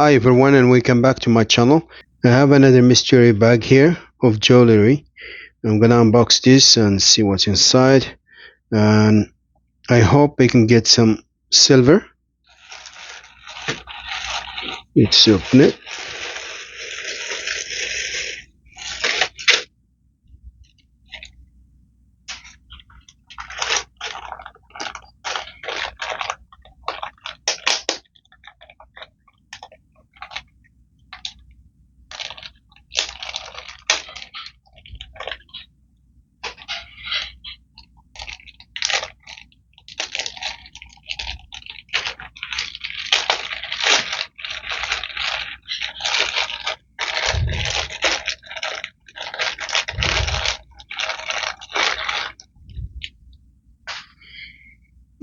Hi everyone and welcome back to my channel. I have another mystery bag here of jewelry. I'm gonna unbox this and see what's inside, and I hope I can get some silver. Let's open it.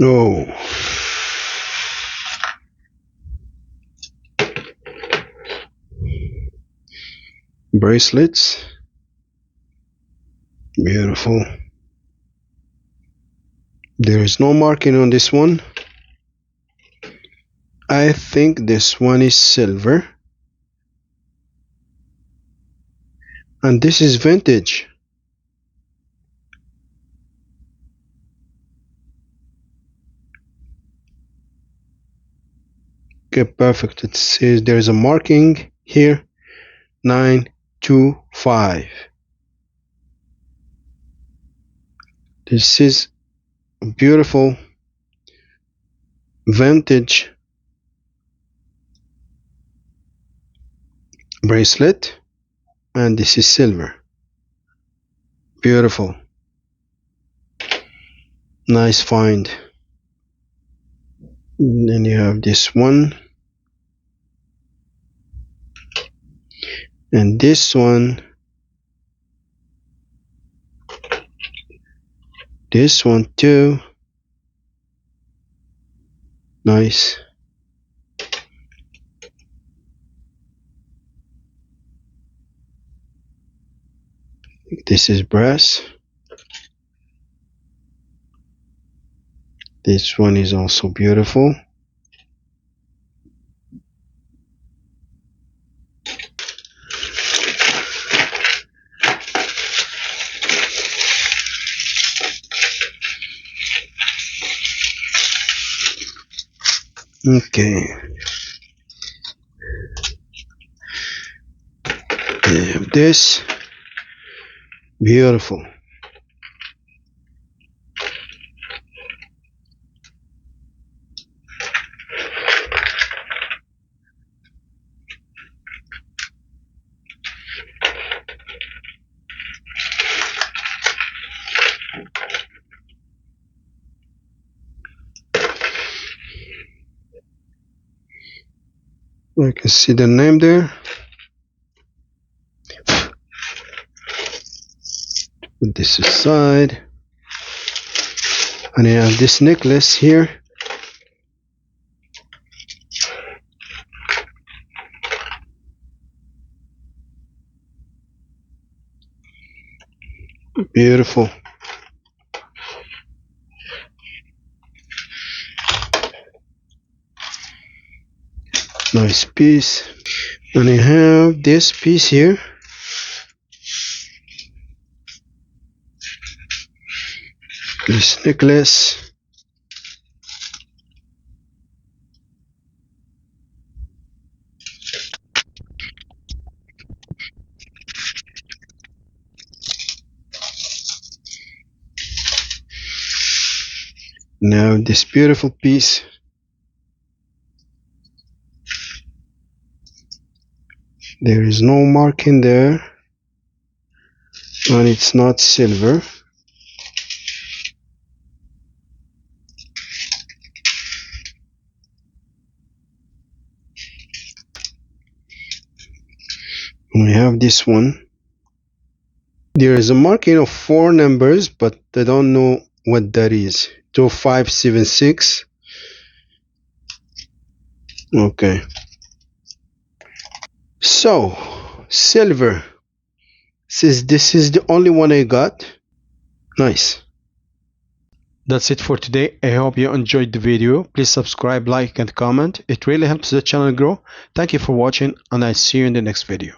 Oh, bracelets, beautiful. There is no marking on this one. I think this one is silver, and this is vintage. Okay, perfect. It says there is a marking here, 925. This is a beautiful vintage bracelet, and this is silver. Beautiful, nice find. And then you have this one, and this one, this one too. Nice. This is brass. This one is also beautiful. Okay. We have this. Beautiful. I can see the name there. Put this aside. And I have this necklace here. Beautiful. Nice piece. And I have this piece here. This necklace. Now this beautiful piece. There is no marking there, and it's not silver. We have this one. There is a marking of 4 numbers, but I don't know what that is. 2576. Okay. So, silver. Since this is the only one I got. Nice. That's it for today. I hope you enjoyed the video. Please subscribe, like, and comment. It really helps the channel grow. Thank you for watching, and I'll see you in the next video.